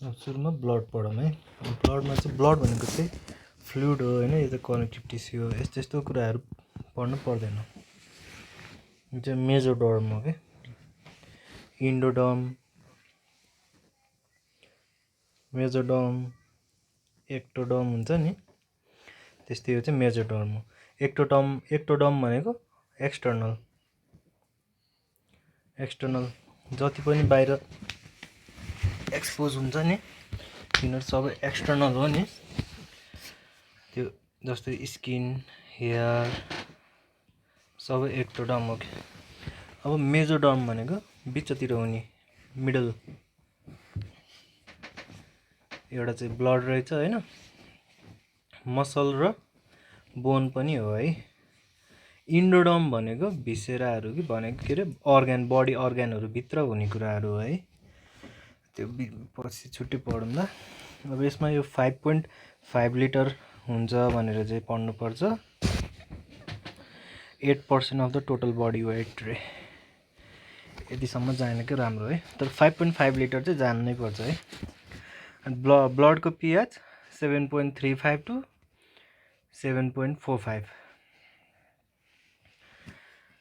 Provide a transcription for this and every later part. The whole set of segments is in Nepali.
सुरुमा ब्लड पढौँ है। ब्लडमा चाहिँ ब्लड भनेको चाहिँ फ्लुइड हो होइन, यो त कनेक्टिभ टिस्यु हो, यस्तो यस्तो कुराहरू पढ्नु पर्दैन। यो चाहिँ मेजोडर्म हो क्या, इन्डोडर्म, मेजोडर्म, एक्टोडर्म हुन्छ नि, त्यस्तै यो चाहिँ मेजोडर्म हो। एक्टोडर्म भनेको एक्सटर्नल जति पनि बाहिर एक्सपोज हुन्छ नि तिनीहरू सबै एक्सटर्नल हो नि, त्यो जस्तै स्किन, हेयर सबै एक्टोडर्म हो क्या। अब मेजोडर्म भनेको बिचतिर हुने, मिडल एउटा चाहिँ ब्लड रहेछ होइन, मसल र बोन पनि हो है। इन्डोडर्म भनेको भिसेराहरू कि भनेको के अरे अर्ग्यान, बडी अर्ग्यानहरू भित्र हुने कुराहरू हो है, त्यो पछि छुट्टै पढौँला। अब यसमा यो 5.5 लिटर हुन्छ भनेर चाहिँ पढ्नुपर्छ, 8% of the total body weight रे, यतिसम्म जानेकै राम्रो है। तर 5.5 लिटर चाहिँ जान्नै पर्छ है। अनि ब्लडको पिएच 7.35 to 7.45,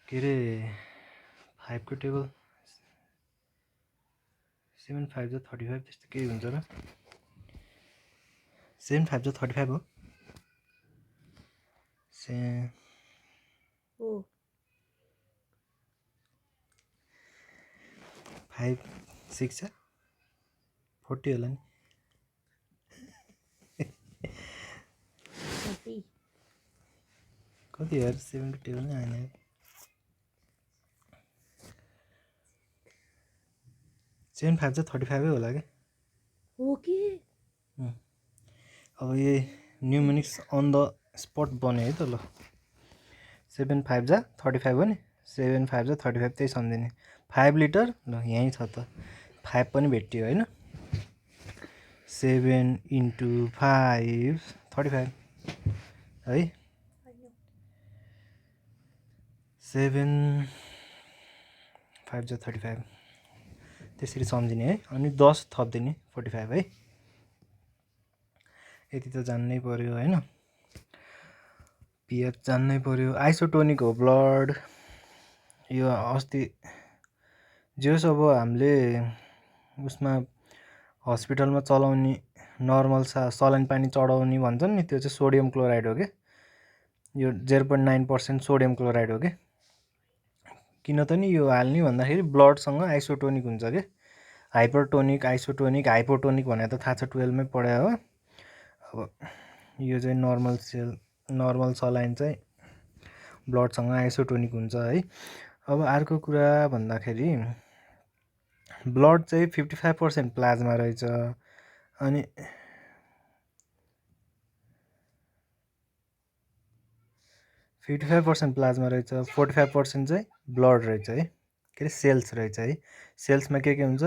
के अरे 5 को टेबल 7.5 जो 35 त्यस्तो केही हुन्छ र, 7.5 जो 35 हो। 5 6 40 होला नि, कति यार 7 को टेबल नै आएन। 7.5 चाहिँ 35 होला क्या हो कि। अब ये न्युमेरिक्स अन द स्पट बन्यो है त ल। 7.5 जा 35 हो नि, 7.5 जा 35 त्यही सम्झिने। 5 लिटर ल यहीँ छ त, 5 पनि भेटियो होइन। 7 into 5 35 है, 7 5 जा 35 त्यसरी सम्झिने है। अनि 10 थपिदिने 45 है, यति त जान्नै पर्यो होइन। पिएच जान्नै पर्यो, आइसोटोनिक हो ब्लड, यो अस्ति जेस अब हामीले उसमा हस्पिटलमा चलाउने नर्मल सलाइन पानी चढाउने भन्छन् नि, त्यो चाहिँ सोडियम क्लोराइड हो क्या, यो 0.9% सोडियम क्लोराइड हो क्या। किन त नि यो हाल्ने भन्दाखेरि ब्लडसँग आइसोटोनिक हुन्छ क्या, हाइपरटोनिक, आइसोटोनिक, हाइपोटोनिक भनेर त थाहा छ, 12 मै पढायो हो। अब यो चाहिँ नर्मल सलाइन चाहिँ ब्लडसँग आइसोटोनिक हुन्छ है। अब अर्को कुरा भन्दाखेरि ब्लड चाहिँ 55% प्लाज्मा रहेछ, अनि 55% प्लाज्मा रहेछ, 45% चाहिँ ब्लड रहेछ है, के अरे सेल्स रहेछ है। सेल्समा के हुन्छ,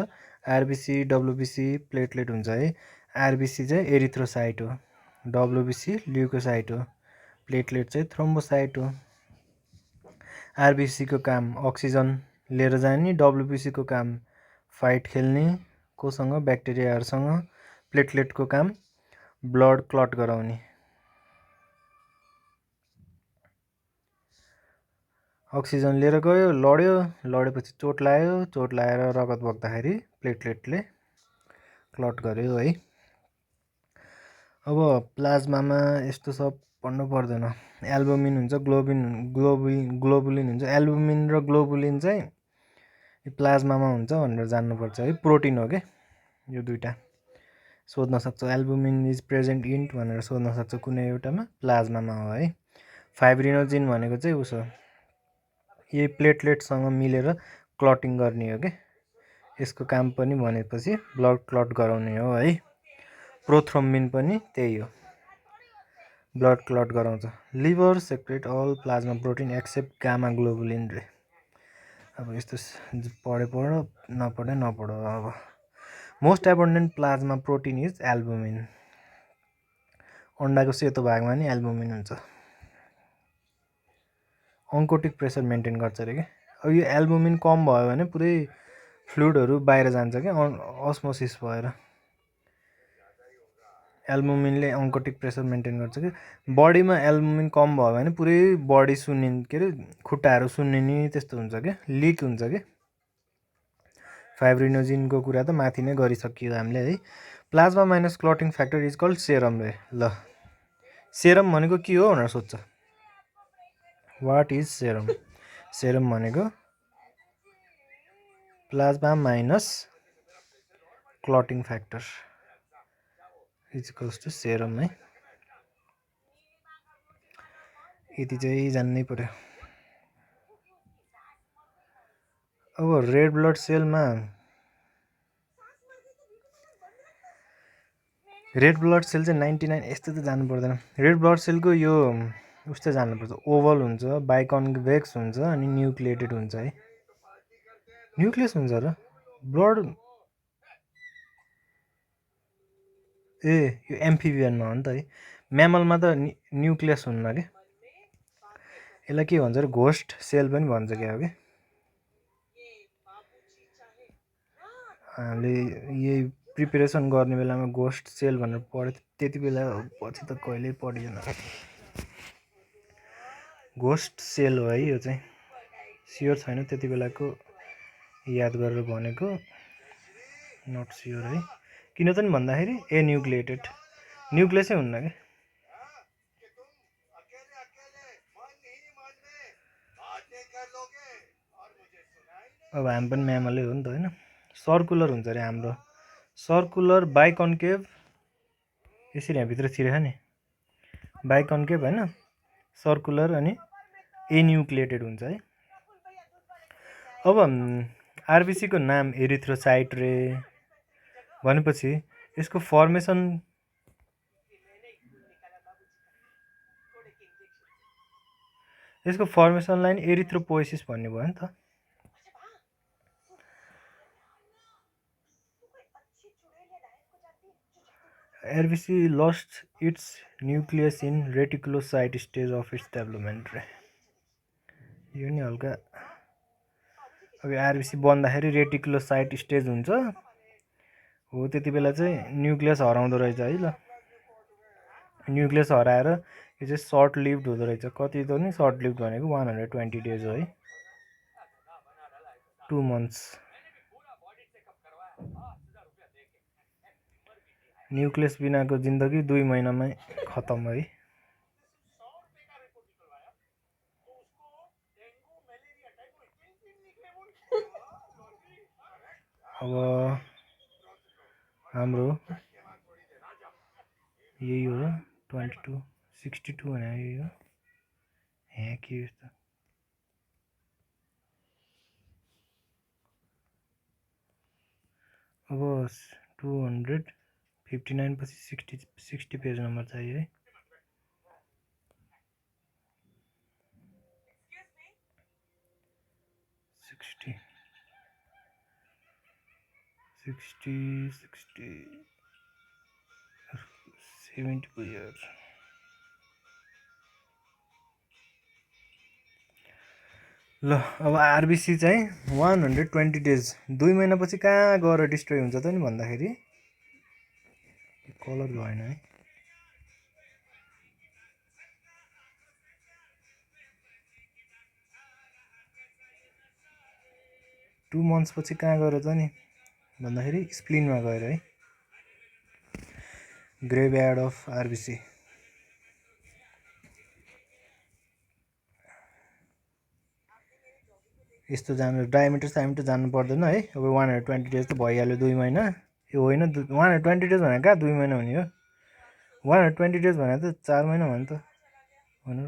आरबिसी, डब्लुबिसी, प्लेटलेट हुन्छ है। आरबिसी चाहिँ एरिथ्रोसाइट हो, डब्लुबिसी ल्युकोसाइट हो, प्लेटलेट चाहिँ थ्रोम्बोसाइट हो। आरबिसीको काम अक्सिजन लिएर जाने, डब्लुबिसीको काम फाइट खेल्ने कोसँग, ब्याक्टेरियाहरूसँग, प्लेटलेटको काम ब्लड क्लट गराउने। अक्सिजन लिएर गयो, लड्योपछि चोट लाएर रगत बग्दाखेरि प्लेटलेटले क्लट गर्यो है। अब प्लाज्मामा यस्तो सब पढ्नु पर्दैन, एल्बुमिन हुन्छ, ग्लोबुलिन हुन्छ। एल्बुमिन र ग्लोबुलिन चाहिँ प्लाज्मामा हुन्छ भनेर जान्नुपर्छ है, प्रोटिन हो क्या यो दुइटा। सोध्न सक्छ एल्बुमिन इज प्रेजेन्ट इन भनेर सोध्न सक्छ कुनै एउटामा, प्लाज्मामा हो है। फाइब्रिनोजिन भनेको चाहिँ उसो यही प्लेटलेटसँग मिलेर क्लटिङ गर्ने हो क्या, यसको काम पनि भनेपछि ब्लड क्लट गराउने हो है। प्रोथ्रोम्बिन पनि त्यही हो, ब्लड क्लट गराउँछ। Liver secrete all plasma protein except gamma globulin रे। अब यस्तो पढ नपढ। अब most abundant plasma protein is albumin, अन्डाको सेतो भागमा नि एल्बुमिन हुन्छ। अन्कोटिक प्रेसर मेन्टेन गर्छ अरे क्या। अब यो एल्बुमिन कम भयो भने पुरै फ्लुइडहरू बाहिर जान्छ क्या, अस्मोसिस भएर। एल्बुमिनले ओन्कोटिक प्रेसर मेन्टेन गर्छ कि बडीमा एल्बुमिन कम भयो भने पुरै बडी सुन्निने के अरे खुट्टाहरू सुन्निने त्यस्तो हुन्छ क्या लिक हुन्छ कि फाइब्रिनोजिनको कुरा त माथि नै गरिसकियो हामीले है plasma minus clotting factor is called serum रे ल सेरम भनेको के हो भनेर सोध्छ वाट इज सेरम सेरम भनेको plasma minus clotting factor is equals to serum है यति चाहिँ जान्नै पर्यो अब रेड ब्लड सेलमा रेड ब्लड सेल चाहिँ 99 यस्तो त जानु पर्दैन रेड ब्लड सेलको यो उस्तो जान्नुपर्छ ओभल हुन्छ बाइकन्भेक्स हुन्छ अनि न्युक्लिएटेड हुन्छ है न्युक्लियस हुन्छ र ब्लड ए यो एम्फिबियनमा हो नि त है म्यामलमा त न्युक्लियस हुन्न क्या यसलाई के भन्छ र घोस्ट सेल पनि भन्छ क्या हो कि हामीले यही प्रिपेरेसन गर्ने बेलामा घोस्ट सेल भनेर पढ्यो त्यति बेला पछि त कहिल्यै पढिएन घोस्ट सेल हो है यो चाहिँ स्योर छैन त्यति बेलाको याद गरेर भनेको नट स्योर है किन त नि भन्दाखेरि एन्युक्लिएटेड न्युक्लियसै हुन्न क्या अब हामी पनि म्यामलै हो नि त होइन सर्कुलर हुन्छ अरे हाम्रो सर्कुलर बाइकन्केभ यसरी यहाँभित्र छिरेको नि बाइकन्केभ होइन सर्कुलर अनि एन्युक्लिएटेड हुन्छ है अब आरबिसीको नाम एरिथ्रोसाइट रे भनेपछि यसको फर्मेसन फर्मेसनलाई नि एरिथ्रोपोएसिस भन्ने भयो नि त RBC lost its nucleus in reticulocyte stage of its development रे यो नि हल्का अब आरबिसी बन्दाखेरि रेटिकुलोसाइट स्टेज हुन्छ हो त्यति बेला चाहिँ न्युक्लियस हराउँदो रहेछ है ल न्युक्लियस हराएर यो चाहिँ सर्ट लिभ्ड हुँदो रहेछ कति त नि सर्ट लिभ्ड भनेको 120 डेज हो है 2 मन्थ्स न्युक्लियस बिनाको जिन्दगी 2 महिनामै खतम है अब हाम्रो यही हो 22 62 भने यही हो यहाँ के यस्तो अब 259 पछि 60 पेज नम्बर चाहियो है 70 पुग्यो ल अब आरबिसी चाहिँ 120 डेज 2 महिनापछि कहाँ गएर डिस्ट्रोय हुन्छ त नि भन्दाखेरि कलर भएन है 2 मन्थ्स पछि कहाँ गएर त नि भन्दाखेरि स्प्लिनमा गएर है ग्रेभयार्ड अफ आरबिसी यस्तो जानु डायमिटर जानु पर्दैन है अब 120 डेज त भइहाल्यो 2 महिना यो होइन 120 डेज भनेको कहाँ 2 महिना हुने हो 120 डेज भनेको त 4 महिना भयो नि त होइन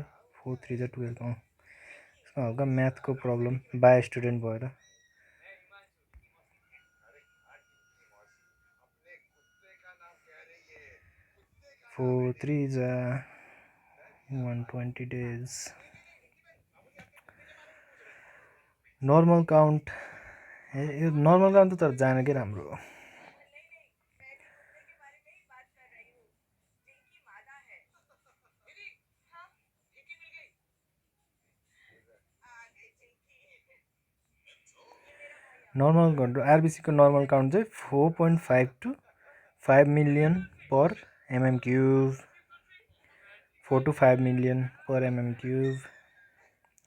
4 3 जा 12 यसमा हल्का म्याथको प्रब्लम बायो स्टुडेन्ट भएर 4 3 जा 120 डेज नर्मल काउन्ट यो नर्मल काउन्ट त तर जानेकै राम्रो हो नर्मल काउन्ट आरबिसीको नर्मल काउन्ट चाहिँ 4.5 to 5 million per mm cube, 4 to 5 million per mm cube,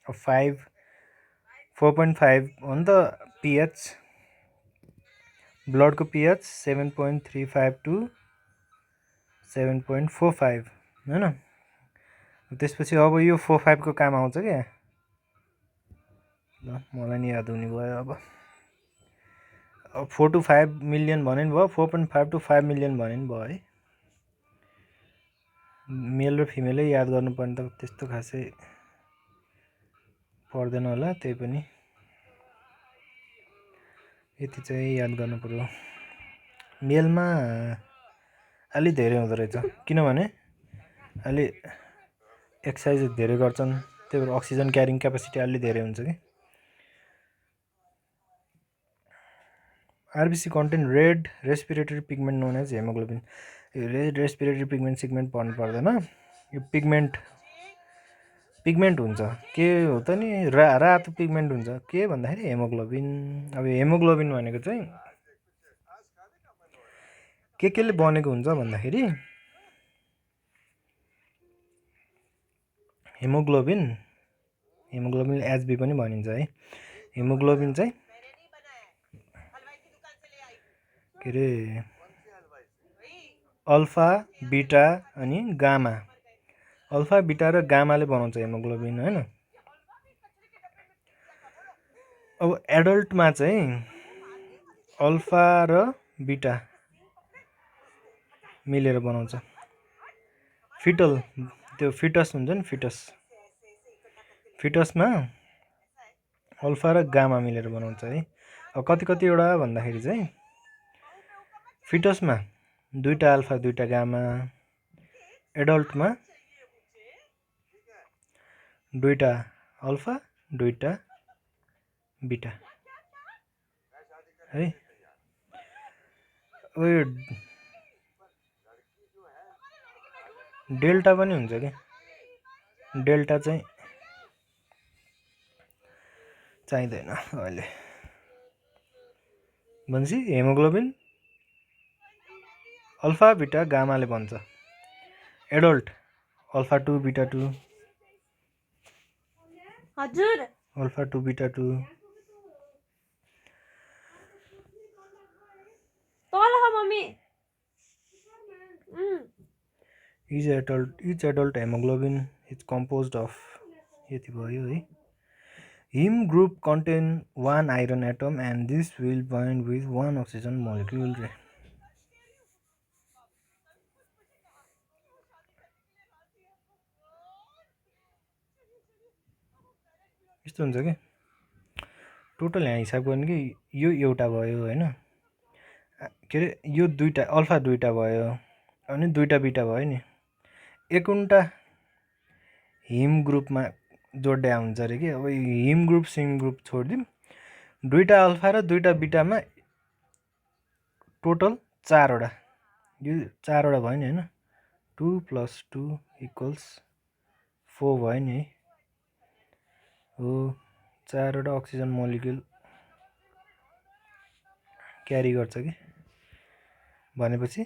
4.5 हो नि त pH, ब्लडको pH 7.35 to 7.45 हैन। त्यसपछि अब यो 4.5 को काम आउँछ क्या। ल मलाई नि याद हुने भयो अब 4 to 5 मिलियन भने नि भयो, 4.5 to 5 मिलियन भने नि भयो है। मेल र फिमेलै याद गर्नुपर्ने त त्यस्तो खासै पर्दैन होला, त्यही पनि यति चाहिँ याद गर्नु पर्यो। मेलमा अलि धेरै हुँदो रहेछ, किनभने अलि एक्सर्साइज धेरै गर्छन्, त्यही भएर अक्सिजन क्यारिङ क्यापासिटी अलि धेरै हुन्छ कि। RBC content red respiratory pigment known as haemoglobin. Red respiratory pigment segment पढ्नु पर्दैन, यो पिगमेन्ट हुन्छ। के हो त नि, रातो पिगमेन्ट हुन्छ के भन्दाखेरि हेमोग्लोबिन। अब हेमोग्लोबिन भनेको चाहिँ केले बनेको हुन्छ भन्दाखेरि हेमोग्लोबिन एचबी पनि भनिन्छ है। हेमोग्लोबिन चाहिँ के अरे अल्फा बिटा अनि गामा, अल्फा बिटा र गामाले बनाउँछ हेमोग्लोबिन हैन। अब एडल्टमा चाहिँ अल्फा र बिटा मिलेर बनाउँछ। त्यो फिटस हुन्छ नि, फिटसमा अल्फा र गामा मिलेर बनाउँछ है। अब कतिवटा भन्दाखेरि चाहिँ फिटसमा 2टा अल्फा 2टा गामा, एडल्टमा 2टा अल्फा 2टा बिटा है। उयो डेल्टा पनि हुन्छ कि, डेल्टा चाहिँ चाहिँदैन अहिले। भनेपछि हेमोग्लोबिन अल्फा बिटा गामाले बन्छ। एडल्ट अल्फा 2 बिटा 2, हजुर अल्फा 2 बिटा 2, तल ह mummy. Each adult hemoglobin is composed of यति भयो है। Heme group contain 1 iron atom and this will bind with 1 oxygen molecule रे। यस्तो हुन्छ कि टोटल यहाँ हिसाब गर्ने कि यो एउटा भयो हैन, के अरे यो 2टा अल्फा 2टा भयो अनि 2टा बिटा भयो नि, 1 हिम ग्रुपमा जोड्या हुन्छ अरे कि। अब हिम ग्रुप सिम ग्रुप छोडिदिउँ, 2टा अल्फा र 2टा बिटामा टोटल 4वटा, यो 4वटा भयो नि हैन। 2 + 2 = 4 भयो नि है। हो 4वटा अक्सिजन मोलिक्युल क्यारी गर्छ कि। भनेपछि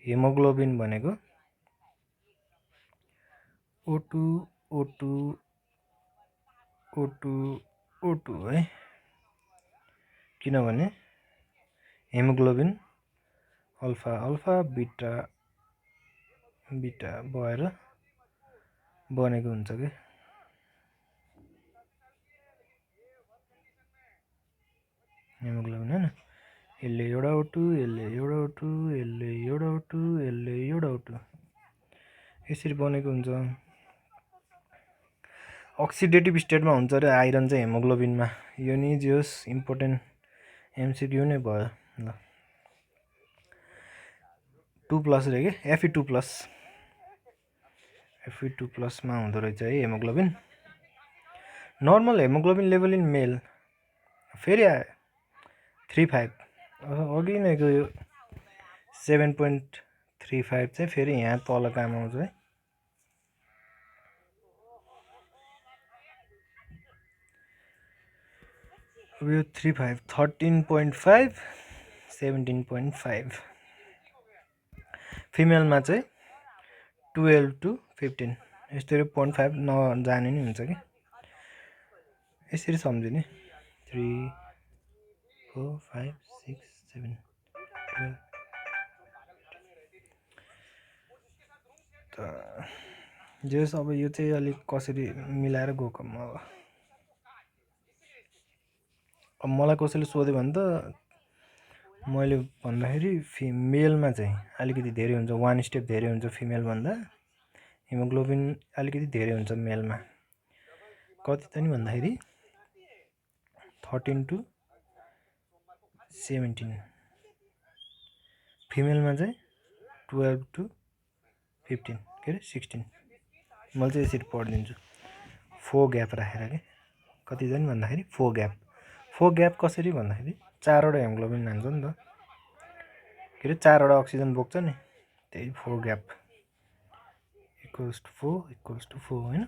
हेमोग्लोबिन भनेको O2 O2 O2 O2 है। किनभने हेमोग्लोबिन अल्फा अल्फा बिटा बिटा भएर बनेको हुन्छ कि। हेमोग्लोबिन हैन, यसले एउटा O2 यसले एउटा O2 यसले एउटा O2 यसले एउटा O2 यसरी बनेको हुन्छ। अक्सिडेटिभ स्टेटमा हुन्छ रे आइरन चाहिँ हेमोग्लोबिनमा। यो नि जोस इम्पोर्टेन्ट एमसिक्यू नै भयो। ल 2+ रे के Fe2+, Fe2+ मा हुँदो रहेछ है haemoglobin. Normal haemoglobin level in male फेरि 3.5, अघि नैको यो 7.35 चाहिँ फेरि यहाँ तल काम आउँछ है। अब यो 3.5 13.5 17.5 फिमेलमा चाहिँ 12 to 15 यसरी 0.5 नजाने नि हुन्छ कि यसरी सम्झिने 3 4 5 6 7 12 जस अब यो चाहिँ अलिक कसरी मिलाएर गएको अब मलाई कसैले सोध्यो भने त मैले भन्दाखेरि फिमेलमा चाहिँ अलिकति धेरै हुन्छ 1 स्टेप धेरै हुन्छ फिमेल भन्दा हिमोग्लोबिन अलिकति धेरै हुन्छ मेलमा कति त नि भन्दाखेरि 13 to 17 फिमेलमा चाहिँ 12 to 15 के अरे 16 मैले चाहिँ यसरी पढिदिन्छु 4 ग्याप राखेर के कति त नि भन्दाखेरि 4 ग्याप कसरी भन्दाखेरि 4 वटा हिमोग्लोबिन हान्छ नि त के अरे 4 वटा अक्सिजन बोक्छ नि त्यही 4 ग्याप इक्वल्स टु 4 हैन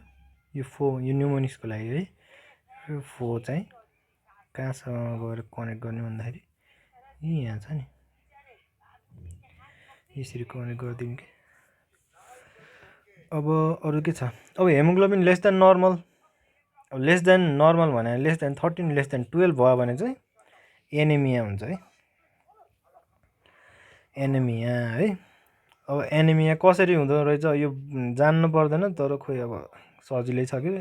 यो 4 यो न्युमोनिक्सको लागि है यो 4 चाहिँ कहाँसँग गएर कनेक्ट गर्ने भन्दाखेरि यहाँ छ नि यसरी कनेक्ट गरिदिउँ कि अब अरु के छ अब हेमोग्लोबिन लेस देन नर्मल अब लेस देन नर्मल भने लेस देन 13 लेस देन 12 भयो भने चाहिँ एनेमिया हुन्छ है एनेमिया है अब एनेमिया कसरी हुँदो रहेछ यो जान्नु पर्दैन तर खोइ अब सजिलै छ कि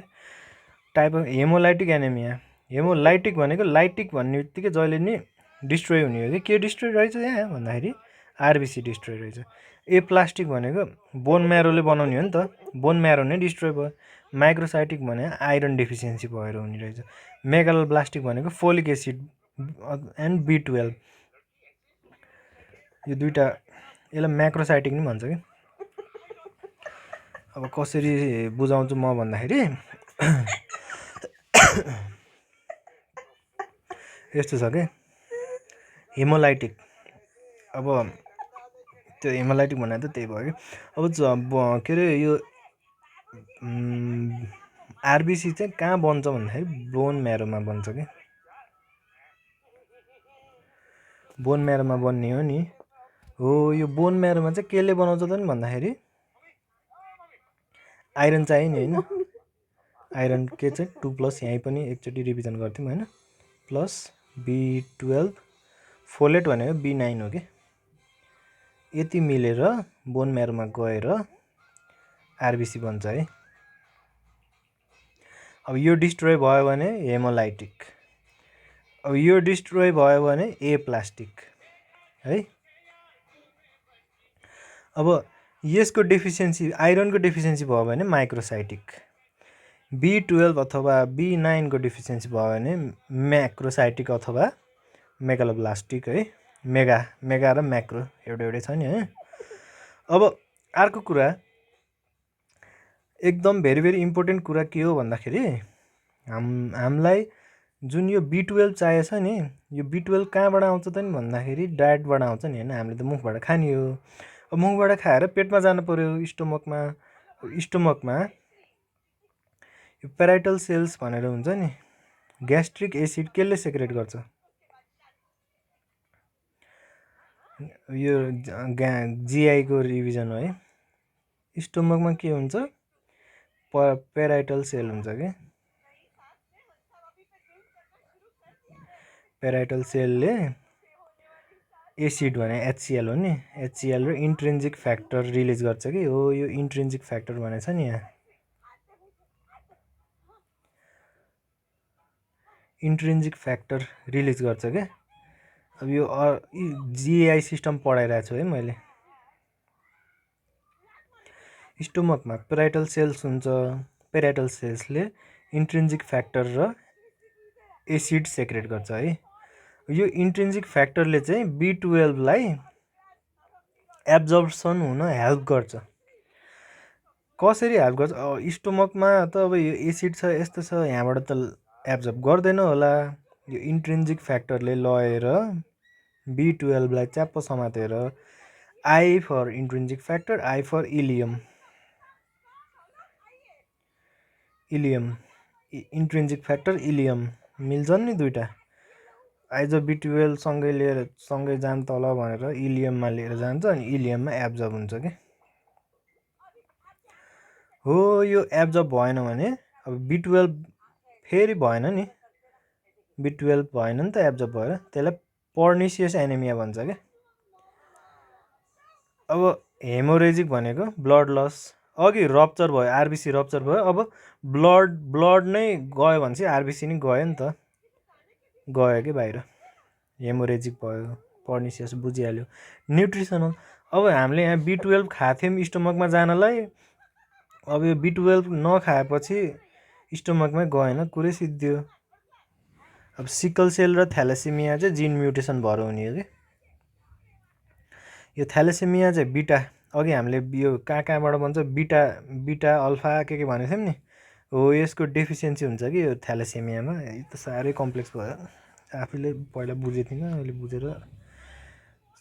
type of hemolytic anaemia hemolytic भनेको लाइटिक भन्ने बित्तिकै जहिले नि डिस्ट्रोय हुने हो कि के डिस्ट्रोय रहेछ यहाँ भन्दाखेरि आरबिसी डिस्ट्रोय रहेछ ए प्लास्टिक भनेको बोन म्यारोले बनाउने हो नि त बोन म्यारो नै डिस्ट्रोय भयो माइक्रोसाइटिक भने आइरन डेफिसियन्सी भएर हुने रहेछ मेगालोब्लास्टिक भनेको फोलिक एसिड एन्ड B12 यो दुईटा यसलाई म्याक्रोसाइटिक नि भन्छ कि अब कसरी बुझाउँछु म भन्दाखेरि यस्तो छ के हेमोलाइटिक अब त्यो हेमोलाइटिक भने त त्यही भयो कि अब के अरे यो आरबिसी चाहिँ कहाँ बन्छ भन्दाखेरि बोन म्यारोमा बन्छ कि बोन म्यारोमा बन्ने हो नि हो यो बोन म्यारोमा चाहिँ केले बनाउँछ त नि भन्दाखेरि आइरन चाहियो नि होइन आइरन के चाहिँ 2+ यहीँ पनि एकचोटि रिभिजन गर्थ्यौँ होइन प्लस B12 फोलेट भनेको B9 हो कि यति मिलेर बोन म्यारोमा गएर आरबिसी बन्छ है अब यो डिस्ट्रोय भयो भने हेमोलाइटिक अब यो डिस्ट्रोय भयो भने ए प्लास्टिक है अब यसको डेफिसियन्सी आइरनको डेफिसियन्सी भयो भने माइक्रोसाइटिक B12 अथवा B9 को डेफिसियन्सी भयो भने म्याक्रोसाइटिक अथवा मेगालोब्लास्टिक है मेगा र म्याक्रो एउटै छ नि है अब अर्को कुरा एकदम भेरी इम्पोर्टेन्ट कुरा के हो भन्दाखेरि हामीलाई जुन यो B12 चाहिएछ नि यो B12 कहाँबाट आउँछ त नि भन्दाखेरि डायटबाट आउँछ नि होइन हामीले त मुखबाट खाने हो अब मुखबाट खाएर पेटमा जानु पर्यो स्टोमकमा यो पेराइटल सेल्स भनेर हुन्छ नि ग्यास्ट्रिक एसिड केले सेक्रेट गर्छ यो जीआई को रिभिजन हो है स्टोमकमा के हुन्छ पेराइटल सेल हुन्छ के पेराइटल सेलले एसिड भने HCl हो नि HCl र इन्ट्रिन्जिक फ्याक्टर रिलिज गर्छ कि हो यो इन्ट्रिन्जिक फ्याक्टर भनेछ नि यहाँ इन्ट्रिन्जिक फ्याक्टर रिलिज गर्छ के अब यो जीआई सिस्टम पढाइरहेको छु है मैले स्टोमकमा पेराइटल सेल्स हुन्छ पेराइटल सेल्सले इन्ट्रिन्जिक फ्याक्टर र एसिड सेक्रेट गर्छ है यो इन्ट्रिन्जिक फ्याक्टरले चाहिँ B12 लाई एब्जर्प्सन हुन हेल्प गर्छ कसरी हेल्प गर्छ स्टोमकमा त अब यो एसिड छ यस्तो छ यहाँबाट त एब्जर्ब गर्दैन होला यो इन्ट्रिन्जिक फ्याक्टरले लगेर B12 लाई च्याप्प समातेर I for intrinsic factor I for ileum intrinsic factor ileum मिल्छन् नि दुईटा आइज B12 सँगै जान तल भनेर इलियममा लिएर जान्छ अनि इलियममा एब्जर्ब हुन्छ के हो। यो एब्जर्ब भएन भने अब B12 फेरि भएन नि, B12 भएन नि त एब्जर्ब भएर, त्यसलाई पर्निसियस एनेमिया भन्छ क्या। अब हेमोरेजिक भनेको ब्लड लस, अघि रप्चर भयो, आरबिसी रप्चर भयो, अब ब्लड नै गयो भने चाहिँ आरबिसी नै गयो नि त, गयो कि बाहिर, हेमोरेजिक भयो, पर्निसियस बुझिहाल्यो। न्युट्रिसनल, अब हामीले यहाँ B12 खाएको थियौँ स्टोमकमा जानलाई, अब यो B12 नखाएपछि स्टोमकमै गएन, कुरै सिद्धियो। अब सिकल सेल र थ्यालेसेमिया चाहिँ जिन म्युटेसन भएर हुने हो कि। यो थ्यालेसेमिया चाहिँ बिटा, अघि हामीले यो कहाँबाट भन्छ बिटा अल्फा के भनेको थियौँ नि, हो यसको डेफिसियन्सी हुन्छ कि यो थ्यालेसेमियामा। यो त साह्रै कम्प्लेक्स भयो, आफैले पहिला बुझेको थिइनँ, अहिले बुझेर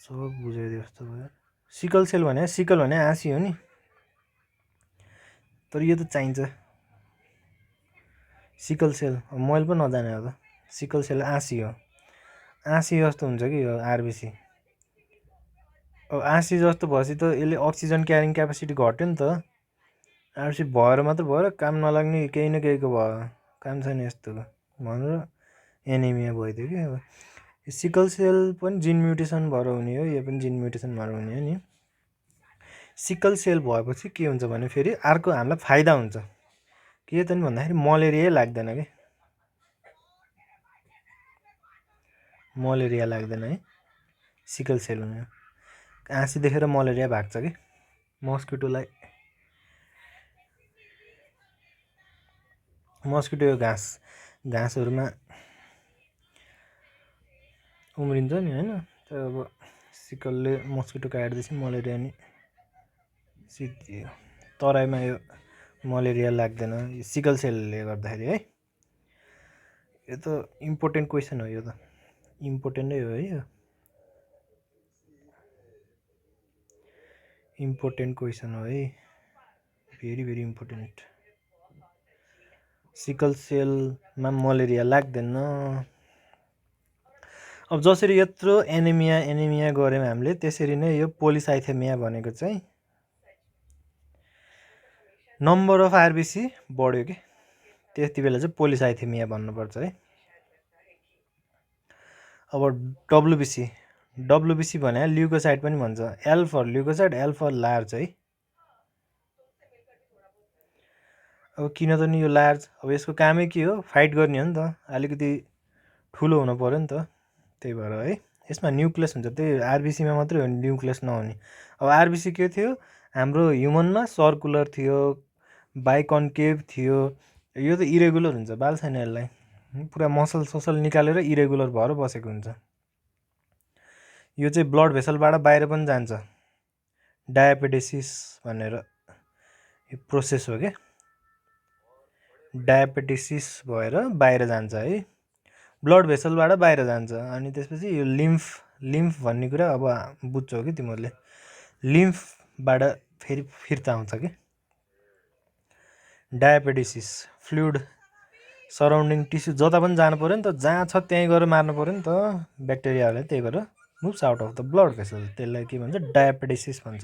सब बुझेको जस्तो भयो। सिकल सेल भने सिकल भने आँसी हो नि, तर यो त चाहिन्छ सिकल सेल, मैले पनि नजाने हो त। सिकल सेल आँसी हो, आँसी जस्तो हुन्छ कि यो आरबिसी। अब आँसी जस्तो भएपछि त यसले अक्सिजन क्यारिङ क्यापेसिटी घट्यो नि त, आरबिसी भएर मात्र भएर काम नलाग्ने केही न केहीको भयो, काम छैन यस्तो भनेर एनेमिया भइदियो कि। अब सिकल सेल पनि जिन म्युटेसन भएर हुने हो, यो पनि जिन म्युटेसन भएर हुने हो नि। सिकल सेल भएपछि के हुन्छ भने फेरि अर्को हामीलाई फाइदा हुन्छ के त नि भन्दाखेरि मलेरिया लाग्दैन कि, मलेरिया लाग्दैन है सिकल सेल हुने। आँसी देखेर मलेरिया भाग्छ कि मस्किटो यो घाँसहरूमा उम्रिन्छ नि होइन। तर अब सिकलले मस्किटो काट्दैछ मलेरिया नि सिद्धियो। तराईमा यो मलेरिया लाग्दैन सिकल सेलले गर्दाखेरि है। यो त इम्पोर्टेन्ट क्वेसन हो, यो त इम्पोर्टेन्टै हो है, यो इम्पोर्टेन्ट क्वेसन हो है, भेरी भेरी इम्पोर्टेन्ट। सिकल सेलमा मलेरिया लाग्दैन। अब जसरी यत्रो एनेमिया गऱ्यौँ हामीले, त्यसरी नै यो पोलिसाइथेमिया भनेको चाहिँ नम्बर अफ आरबिसी बढ्यो कि, त्यति बेला चाहिँ पोलिसाइथेमिया भन्नुपर्छ है। अब डब्लुबिसी भने ल्युकोसाइड पनि भन्छ, L for leucocyte, L for large है। अब किन त नि यो लार्ज, अब यसको कामै के हो, फाइट गर्ने हो नि त, अलिकति ठुलो हुनु पऱ्यो नि त, त्यही भएर है। यसमा न्युक्लियस हुन्छ, त्यही आरबिसीमा मात्रै हो न्युक्लियस नहुने। अब आरबिसी के थियो हाम्रो ह्युमनमा, सर्कुलर थियो, बाइकन्केभ थियो, यो त इरेगुलर हुन्छ, बाल छैन यसलाई, पुरा मसल निकालेर इरेगुलर भएर बसेको हुन्छ। यो चाहिँ ब्लड भेसलबाट बाहिर पनि जान्छ, डायपेटेसिस भनेर यो प्रोसेस हो क्या, डायपेटेसिस भएर बाहिर जान्छ है, ब्लड भेसलबाट बाहिर जान्छ। अनि त्यसपछि यो लिम्फ भन्ने कुरा अब बुझ्छौ कि तिमीहरूले, लिम्फबाट फेरि फिर्ता हुन्छ कि। डायपेटेसिस फ्लुइड सराउन्डिङ टिस्यु जता पनि जानु पऱ्यो नि त, जहाँ छ त्यहीँ गएर मार्नु पऱ्यो नि त ब्याक्टेरियाहरूलाई, त्यही भएर moves out of the blood vessel, त्यसलाई के भन्छ डायपेटेसिस भन्छ।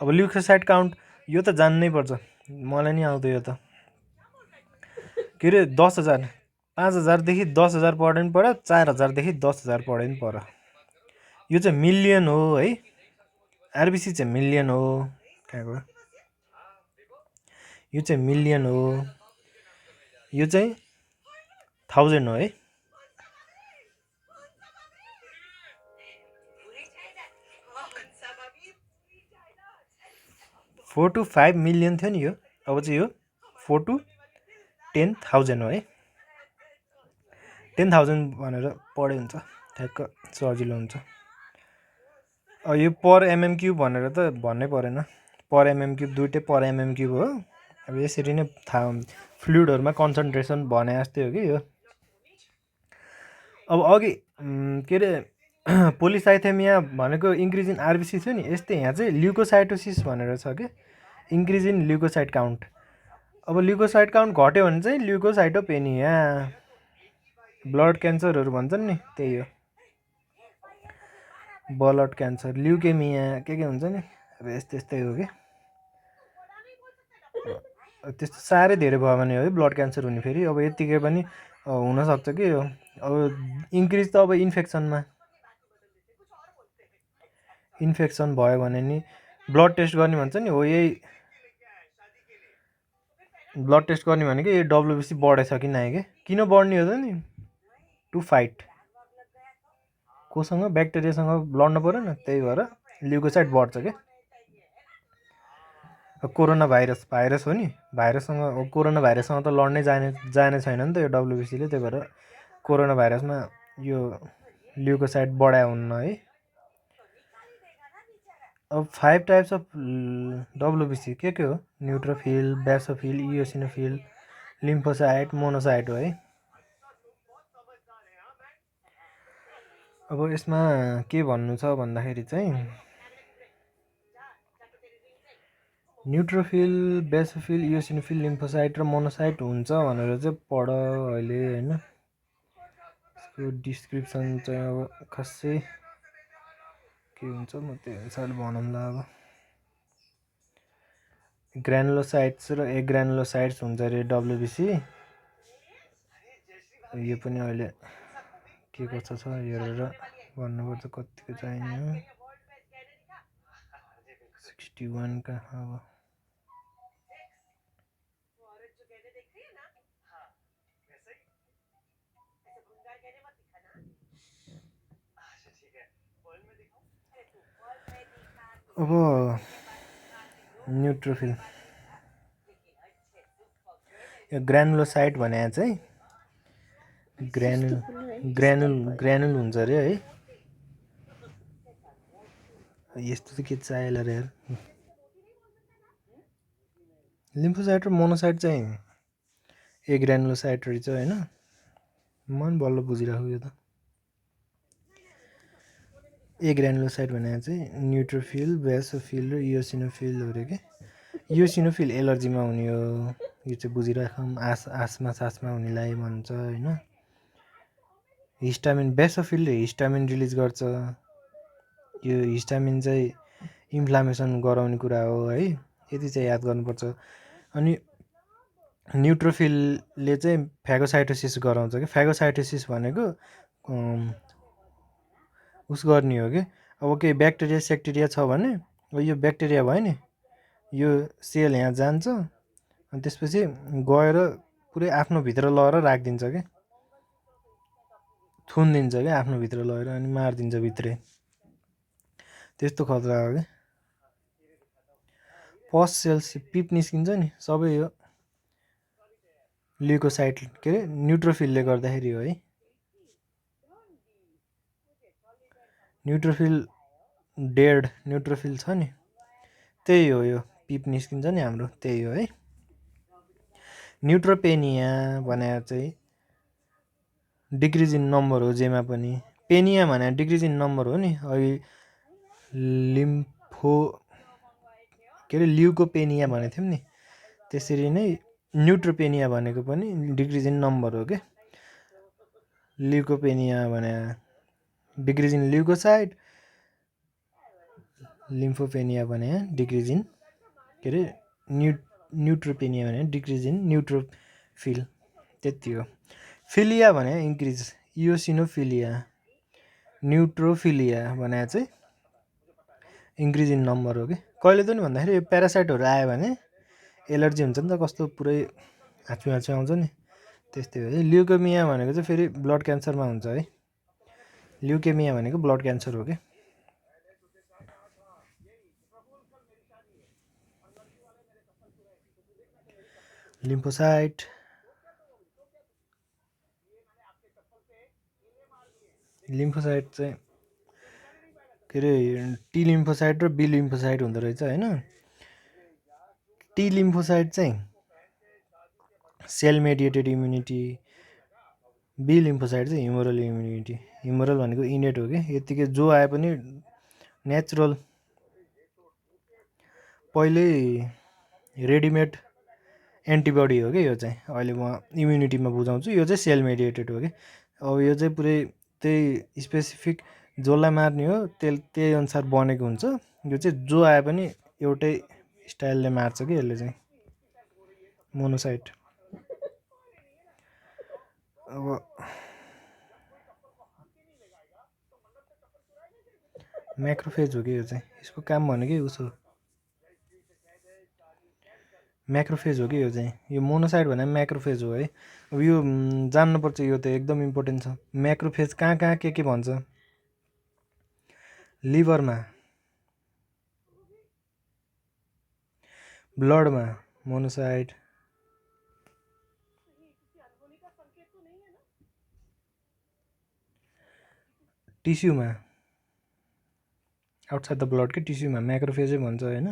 अब ल्युकोसाइड काउन्ट यो त जान्नै पर्छ, मलाई नि आउँथ्यो यो त, के अरे 10,000 5,000देखि 10,000 पढे पनि पढ्यो, 4,000देखि 10,000 पढे पनि पढ्यो। यो चाहिँ मिलियन हो है, आरबिसी चाहिँ मिलियन हो, कहाँको यो चाहिँ मिलियन हो, यो चाहिँ 1000 हो है। 4 to 5 मिलियन थियो नि यो, अब चाहिँ यो 4 to 10,000 हो है। 10,000 भनेर पढ्यो हुन्छ ठ्याक्क सजिलो हुन्छ। अब यो पर एमएम क्युब भनेर त भन्नै परेन, पर एमएम क्युब दुइटै पर एमएम क्युब हो। अब यसरी नै थाहा हुन्छ, फ्लुइडहरूमा कन्सन्ट्रेसन भने जस्तै हो कि यो। अब अघि के अरे पोलिसाइथेमिया भनेको इन्क्रिज इन आरबिसी थियो नि, यस्तै यहाँ चाहिँ ल्युकोसाइटोसिस भनेर छ कि, इन्क्रिज इन ल्युकोसाइट काउन्ट। अब ल्युकोसाइट काउन्ट घट्यो भने चाहिँ ल्युकोसाइटोपेनिया, ब्लड क्यान्सरहरू भन्छन् नि त्यही हो, ब्लड क्यान्सर, ल्युकेमिया के हुन्छ नि अब यस्तै हो कि त्यस्तो साह्रै धेरै भयो भने हो है ब्लड क्यान्सर हुने। फेरि अब यत्तिकै पनि हुनसक्छ कि अब इन्क्रिज त अब इन्फेक्सन भयो भने नि ब्लड टेस्ट गर्ने भन्छ नि हो, यही ब्लड टेस्ट गर्ने भनेको यही डब्लुबिसी बढेछ कि नआयो कि किन बढ्ने हो त नि, टु फाइट कोसँग ब्याक्टेरियासँग लड्नु पऱ्यो न, त्यही भएर ल्युकोसाइड बढ्छ क्या। कोरोना भाइरस हो नि, भाइरससँग कोरोना भाइरससँग त लड्नै जाने छैन नि त यो डब्लुबिसीले, त्यही भएर कोरोना भाइरसमा यो ल्युकोसाइड बढायो हुन्न है। अब 5 टाइप्स अफ डब्लुबिसी के हो, न्युट्रोफिल, बेसोफिल, इयोसिनोफिल, लिम्फोसाइट, मोनोसाइट हो है। अब यसमा के भन्नु छ भन्दाखेरि चाहिँ न्युट्रोफिल, बेसोफिल, इयोसिनोफिल, लिम्फोसाइट र मोनोसाइट हुन्छ भनेर चाहिँ पढ अहिले होइन। यसको डिस्क्रिप्सन चाहिँ अब खासै के हुन्छ म त्यो अनुसार भनौँला। अब ग्रानुलोसाइट्स र एग्रानुलोसाइट्स हुन्छ अरे डब्लुबिसी, यो पनि अहिले के कस्तो छ हेरेर भन्नुपर्छ कतिको चाहिने, 61 का अब अब न्युट्रोफिल यो ग्रानुलोसाइट भने चाहिँ ग्रानुल हुन्छ अरे है। यस्तो चाहिँ के चाहिएला रे यार। लिम्फोसाइट र मोनोसाइट चाहिँ एग्रानुलोसाइट रहेछ होइन, मन बल्ल बुझिरहेको यो त। एग्रानुलोसाइट भने चाहिँ न्युट्रोफिल, बेसोफिल र इयोसिनोफिल हो अरे के। इयोसिनोफिल एलर्जीमा हुने हो, यो चाहिँ बुझिराखौँ, आसमा सासमा हुनेलाई भन्छ होइन। हिस्टामिन, बेसोफिलले हिस्टामिन रिलिज गर्छ, यो हिस्टामिन चाहिँ इन्फ्लामेसन गराउने कुरा हो है, यति चाहिँ याद गर्नुपर्छ। अनि न्युट्रोफिलले चाहिँ फेगोसाइटोसिस गराउँछ कि, फेगोसाइटोसिस भनेको उस गर्ने हो कि अब केही ब्याक्टेरिया सेक्टेरिया छ भने यो ब्याक्टेरिया भयो नि, यो सेल यहाँ जान्छ अनि त्यसपछि गएर पुरै आफ्नो भित्र लगेर राखिदिन्छ क्या, थुनिदिन्छ क्या आफ्नो भित्र लगेर अनि मारिदिन्छ भित्रै, त्यस्तो खतरा हो क्या। पस सेल्स पिप निस्किन्छ नि सबै यो ल्युकोसाइट के अरे न्युट्रोफिलले गर्दाखेरि हो है। न्युट्रोफिल डेड न्युट्रोफिल छ नि त्यही हो, यो पिप निस्किन्छ नि हाम्रो त्यही हो है। न्युट्रोपेनिया भने चाहिँ डिक्रिज इन नम्बर हो जेमा पनि, पेनिया भने डिक्रिज इन नम्बर हो नि। अहिले के अरे ल्युकोपेनिया भनेको थियौँ नि, त्यसरी नै न्युट्रोपेनिया भनेको पनि डिक्रिज इन नम्बर हो क्या। ल्युकोपेनिया भने डिक्रिज इन ल्युकोसाइट, लिम्फोपेनिया भने डिक्रिज इन के अरे न्युट्रोपेनिया भने डिक्रिज इन न्युट्रोफिल, त्यति हो। फिलिया भने इन्क्रिज, इयोसिनोफिलिया, न्युट्रोफिलिया भने चाहिँ इन्क्रिज इन नम्बर हो कि। कहिले पनि भन्दाखेरि यो प्यारासाइटहरू आयो भने एलर्जी हुन्छ नि त, कस्तो पुरै हाँचु आउँछ नि, त्यस्तै हो है। ल्युकेमिया भनेको चाहिँ फेरि ब्लड क्यान्सरमा हुन्छ है, ल्युकेमिया भनेको ब्लड क्यान्सर हो कि। लिम्फोसाइट चाहिँ के अरे टी लिम्फोसाइट र बी लिम्फोसाइट हुँदो रहेछ होइन। टी लिम्फोसाइट चाहिँ cell mediated immunity, B lymphocyte चाहिँ ह्युमरल इम्युनिटी। ह्युमरल भनेको इनेट हो कि, यत्तिकै जो आए पनि नेचुरल पहिल्यै रेडिमेड एन्टिबडी हो कि यो चाहिँ। अहिले म इम्युनिटीमा बुझाउँछु, यो चाहिँ सेल मेडिएटेड हो कि। अब यो चाहिँ पुरै त्यही स्पेसिफिक जसलाई मार्ने हो त्यही अनुसार बनेको हुन्छ। यो चाहिँ जो आए पनि एउटै स्टाइलले मार्छ कि यसले चाहिँ मोनोसाइट। अब म्याक्रोफेज हो कि यो चाहिँ, यसको काम भनेकै उसो म्याक्रोफेज हो कि यो चाहिँ। यो मोनोसाइट भने म्याक्रोफेज हो है। अब यो जान्नुपर्छ, यो त एकदम इम्पोर्टेन्ट छ। म्याक्रोफेज कहाँ कहाँ के भन्छ? लिभरमा, ब्लडमा मोनोसाइट, टिस्युमा, आउटसाइड द ब्लड के टिस्युमा म्याक्रोफेजै भन्छ होइन।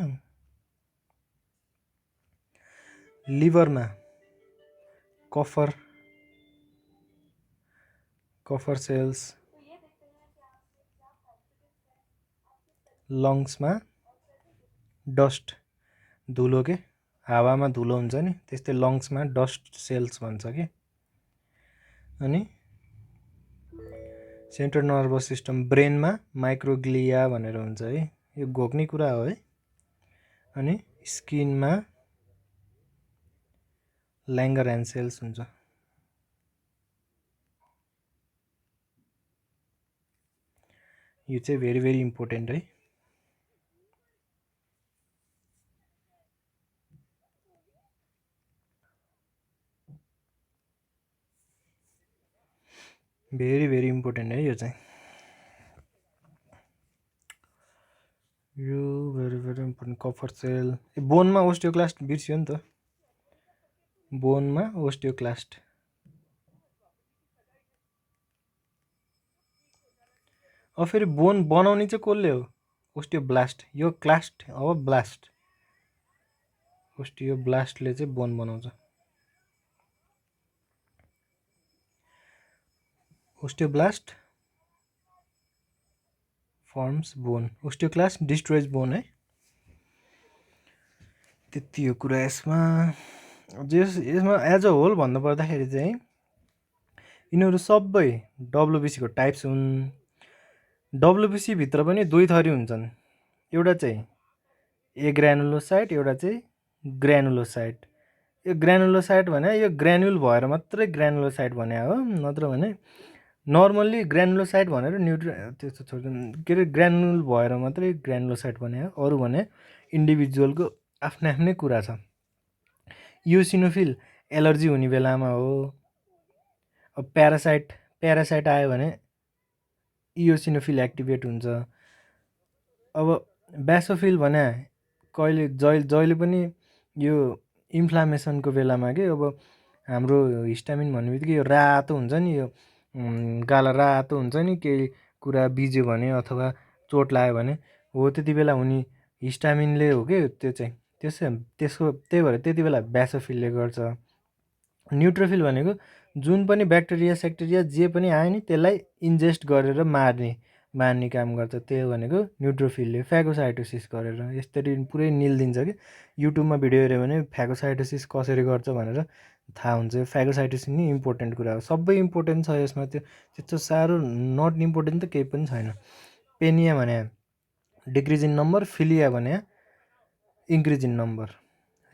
लिभरमा कफर सेल्स, लङ्समा डस्ट धुलो के हावामा धुलो हुन्छ नि त्यस्तै लङ्समा डस्ट सेल्स भन्छ कि। अनि सेन्ट्रल नर्भस सिस्टम ब्रेनमा माइक्रोग्लिया भनेर हुन्छ है, यो घोक्ने कुरा हो है। अनि स्किनमा ल्याङ्गरह्यान्स सेल्स हुन्छ। यो चाहिँ भेरी भेरी इम्पोर्टेन्ट है। भेरी भेरी इम्पोर्टेन्ट है यो चाहिँ। यो भेरी भेरी इम्पोर्टेन्ट कफर सेल। बोनमा ओस्टियोक्लास्ट बिर्सियो नि त, बोनमा ओस्टियोक्लास्ट। अब फेरि बोन बनाउने चाहिँ कसले हो? ओस्टियोब्लास्ट। यो क्लास्ट अब ब्लास्ट, ओस्टियोब्लास्टले चाहिँ बोन बनाउँछ। Osteoblast firms bone, osteoclast destroys bone है। त्यति हो कुरा यसमा। यसमा एज अ होल भन्नुपर्दाखेरि चाहिँ यिनीहरू सबै डब्लुबिसीको टाइप्स हुन्। डब्लुबिसी भित्र पनि दुई थरी हुन्छन्, एउटा चाहिँ एग्रानुलोसाइट, एउटा चाहिँ ग्रानुलोसाइट। यो ग्रानुलोसाइट भने यो ग्रान्युल भएर मात्रै ग्रानुलोसाइट भने हो, नत्र भने नर्मल्ली ग्रानुलोसाइट भनेर त्यस्तो छोड्दैन के अरे, ग्रानुल भएर मात्रै ग्रानुलोसाइट भने हो। अरू भने इन्डिभिजुअलको आफ्नै आफ्नै कुरा छ। इयोसिनोफिल एलर्जी हुने बेलामा हो। अब प्यारासाइट आयो भने इयोसिनोफिल एक्टिभेट हुन्छ। अब बेसोफिल भने जहिले पनि यो इन्फ्लामेसनको बेलामा के, अब हाम्रो हिस्टामिन भन्ने बित्तिकै यो रातो हुन्छ नि, यो गाला रातो हुन्छ नि, केही कुरा बिज्यो भने अथवा चोट लाग्यो भने हो, त्यति बेला हुने हिस्टामिनले हो कि त्यो चाहिँ। त्यही भएर त्यति बेला बेसोफिलले गर्छ। न्युट्रोफिल भनेको जुन पनि ब्याक्टेरिया सेक्टेरिया जे पनि आयो नि त्यसलाई इन्जेस्ट गरेर मार्ने काम गर्छ, त्यो भनेको न्युट्रोफिलले फ्यागोसाइटोसिस गरेर यसरी पुरै निल्दिन्छ कि। युट्युबमा भिडियो हेऱ्यो भने फ्यागोसाइटोसिस कसरी गर्छ भनेर थाहा हुन्छ। फ्यागोसाइटोसिस नि इम्पोर्टेन्ट कुरा हो, सबै इम्पोर्टेन्ट छ यसमा। त्यस्तो साह्रो नट इम्पोर्टेन्ट त केही पनि छैन। पेनिया भने डिक्रिज इन नम्बर, फिलिया भने इन्क्रिज इन नम्बर,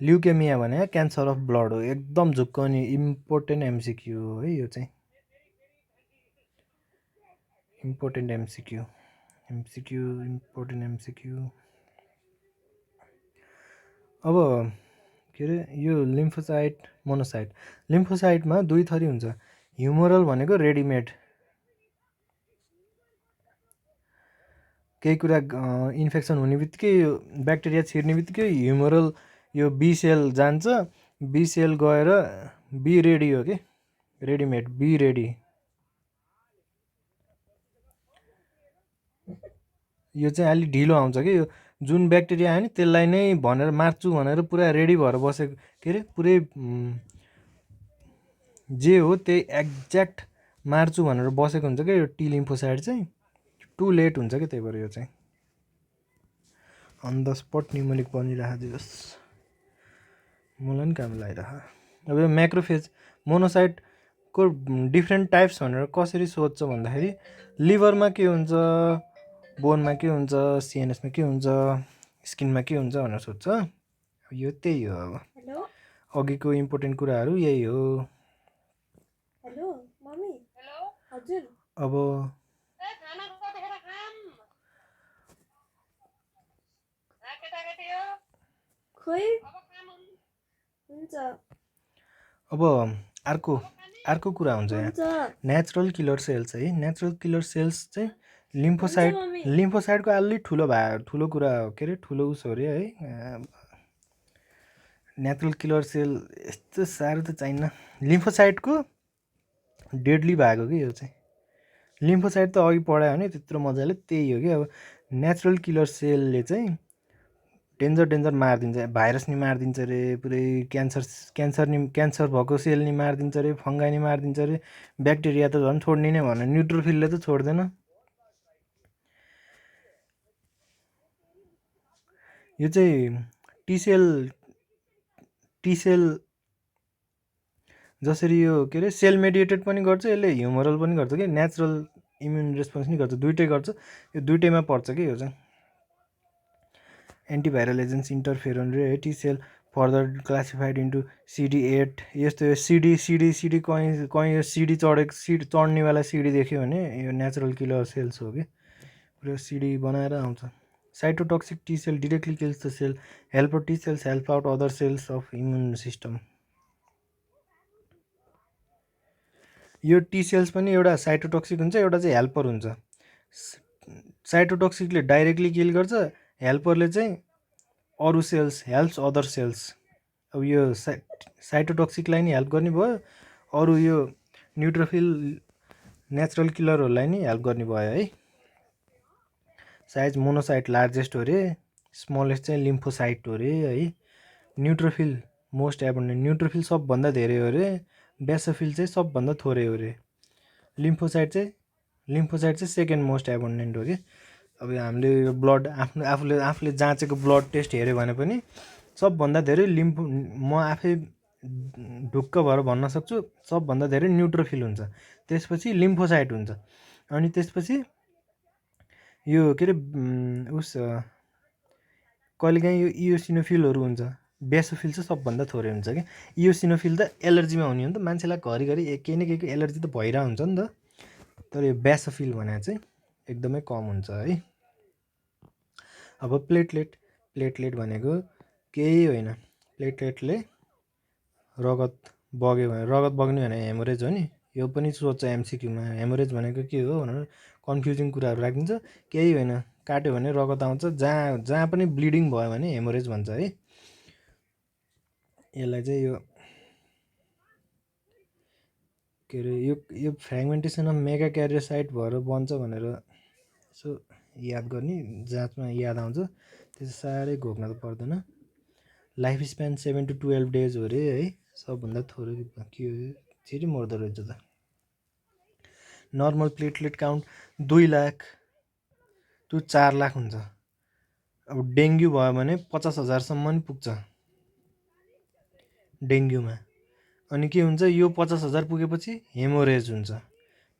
ल्युकेमिया भने क्यान्सर अफ ब्लड हो। एकदम झुक्काउने इम्पोर्टेन्ट एमसिक्यू हो है यो चाहिँ, इम्पोर्टेन्ट एमसिक्यू इम्पोर्टेन्ट एमसिक्यू। अब के अरे, यो लिम्फोसाइट मोनोसाइट। लिम्फोसाइटमा दुई थरी हुन्छ, ह्युमरल भनेको रेडिमेड, केही कुरा इन्फेक्सन हुने बित्तिकै ब्याक्टेरिया छिर्ने बित्तिकै ह्युमरल यो बी सेल जान्छ, बी सेल गएर बी रेडी हो कि, रेडिमेड बी रेडी। यो चाहिँ अलिक ढिलो आउँछ कि, यो जुन ब्याक्टेरिया आयो नि त्यसलाई नै भनेर मार्छु भनेर पुरा रेडी भएर बसेको, के अरे पुरै जे हो त्यही एक्ज्याक्ट मार्छु भनेर बसेको हुन्छ क्या यो टी लिम्फोसाइट चाहिँ। टु लेट हुन्छ कि, त्यही भएर यो चाहिँ अन द स्पट न्युमोनिक बनिरहेको दियोस्, मलाई पनि काम लागिरह। अब यो म्याक्रोफेज मोनोसाइट को डिफ्रेन्ट टाइप्स भनेर कसरी सोध्छ भन्दाखेरि लिभरमा के हुन्छ, बोनमा के हुन्छ, सिएनएसमा के हुन्छ, स्किनमा के हुन्छ भनेर सोध्छ। यो त्यही हो। अब अघिको इम्पोर्टेन्ट कुराहरू यही हो। अब अब अर्को कुरा हुन्छ यहाँ, नेचुरल किलर सेल्स है। नेचुरल किलर सेल्स चाहिँ लिम्फोसाइटको अलि ठुलो कुरा हो, के अरे ठुलो उस हो अरे है। नेचुरल किलर सेल यस्तो साह्रो त चाहिन्न। लिम्फोसाइटको डेडली भएको कि यो चाहिँ। लिम्फोसाइट त अघि पढायो भने त्यत्रो मजाले, त्यही हो कि। अब नेचुरल किलर सेलले चाहिँ डेन्जर मारिदिन्छ। भाइरस नि मारिदिन्छ अरे, पुरै क्यान्सर भएको सेल नि मारिदिन्छ अरे, फङ्गाई नि मारिदिन्छ अरे, ब्याक्टेरिया त झन् छोड्ने नै भएन, न्युट्रोफिलले त छोड्दैन। यो चाहिँ टिसेल जसरी यो के अरे सेल मेडिएटेड पनि गर्छ, यसले ह्युमरल पनि गर्छ कि, नेचुरल इम्युन रेस्पोन्स नि गर्छ, दुइटै गर्छ। यो दुइटैमा पर्छ कि यो चाहिँ। एन्टिभाइरल एजेन्ट्स, इन्टरफेरोन रे है। टिसेल फर्दर क्लासिफाइड इन्टु CD8। यस्तो यो सिडी कहीँ यो सिडी चढ्नेवाला सिडी देख्यो भने यो नेचुरल किलर सेल्स हो कि। पुरो सिडी बनाएर आउँछ। Cytotoxic T cell directly kills the cell, helper T cells help out other cells of immune system. यो टी सेल्स पनि एउटा साइटोटक्सिक हुन्छ, एउटा चाहिँ हेल्पर हुन्छ। साइटोटक्सिकले डाइरेक्टली किल गर्छ, हेल्परले चाहिँ अरू सेल्स, हेल्प्स अदर सेल्स। अब यो साइटोटक्सिकलाई नि हेल्प गर्ने भयो, अरू यो न्युट्रोफिल नेचुरल किलरहरूलाई नि हेल्प गर्ने भयो है। साइज मोनोसाइट लार्जेस्ट हो रे, स्मलेस्ट चाहिँ लिम्फोसाइट हो रे है। न्युट्रोफिल मोस्ट एबन्डेन्ट, न्युट्रोफिल सबभन्दा धेरै हो रे, बेसोफिल चाहिँ सबभन्दा थोरै हो रे। लिम्फोसाइट चाहिँ सेकेन्ड मोस्ट एबन्डेन्ट हो कि। अब हामीले यो ब्लड आफूले जाँचेको ब्लड टेस्ट हेऱ्यो भने पनि सबभन्दा धेरै म आफै ढुक्क भएर भन्न सक्छु सबभन्दा धेरै न्युट्रोफिल हुन्छ, त्यसपछि लिम्फोसाइट हुन्छ, अनि त्यसपछि यो के अरे कहिलेकाहीँ यो इयोसिनोफिलहरू हुन्छ। बेसोफिल चाहिँ सबभन्दा थोरै हुन्छ कि। इयोसिनोफिल त एलर्जीमा हुने हो नि त, मान्छेलाई घरिघरि केही न केहीको एलर्जी त भइरहेको हुन्छ नि त। तर यो बेसोफिल भने चाहिँ एकदमै कम हुन्छ है। अब प्लेटलेट भनेको केही होइन, प्लेटलेटले रगत बग्ने भने हेमोरेज हो नि। यो पनि सोध्छ एमसिक्यूमा, हेमोरेज भनेको के हो भनेर कन्फ्युजिङ कुराहरू राखिदिन्छ। केही होइन, काट्यो भने रगत आउँछ, जहाँ पनि ब्लिडिङ भयो भने हेमोरेज भन्छ है। यसलाई चाहिँ यो के अरे यो फ्रेगमेन्टेसन अफ मेगा क्यारियोसाइट भएर बन्छ भनेर यसो याद गर्ने, जाँचमा याद आउँछ, त्यसो साह्रै घोक्न त पर्दैन। लाइफ स्प्यान 7 to 12 डेज हो अरे है, सबभन्दा थोरै के हो फेरि मर्दो रहेछ त। Normal platelet count 2 lakh to 4 lakh हुन्छ। अब डेङ्गु भयो भने 50,000सम्म नि पुग्छ डेङ्गुमा। अनि के हुन्छ, यो 50,000 पुगेपछि हेमोरेज हुन्छ,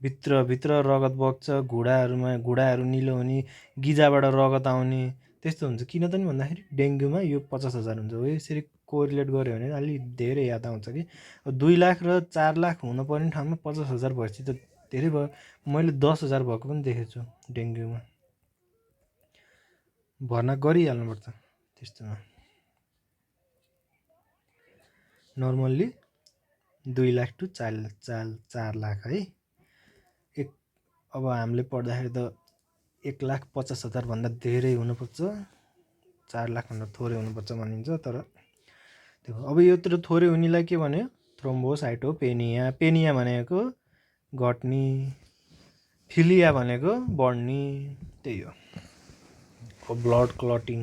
भित्र रगत बग्छ, घुँडाहरू निलो हुने, गिजाबाट रगत आउने, त्यस्तो हुन्छ। किन त नि भन्दाखेरि डेङ्गुमा यो 50,000 हुन्छ हो। यसरी कोरिलेट गऱ्यो भने अलि धेरै याद आउँछ कि। 2 लाख र 4 लाख हुनुपर्ने ठाउँमा 50,000 भएपछि त धेरै भयो। मैले 10,000 भएको पनि देखेको छु डेङ्गुमा। भर्ना गरिहाल्नुपर्छ त्यस्तोमा। नर्मल्ली 2 लाख टु 4 लाख है। अब हामीले पढ्दाखेरि त 1,50,000 भन्दा धेरै हुनुपर्छ, 4 लाखभन्दा थोरै हुनुपर्छ भनिन्छ। तर त्यो अब यत्रो थोरै हुनेलाई के भन्यो, थ्रोम्बोसाइटोपेनिया। पेनिया भनेको घट्ने, फिलिया भनेको बढ्ने, त्यही हो। ब्लड क्लटिङ,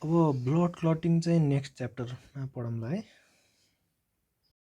अब ब्लड क्लटिङ चाहिँ नेक्स्ट च्याप्टरमा पढौँला है।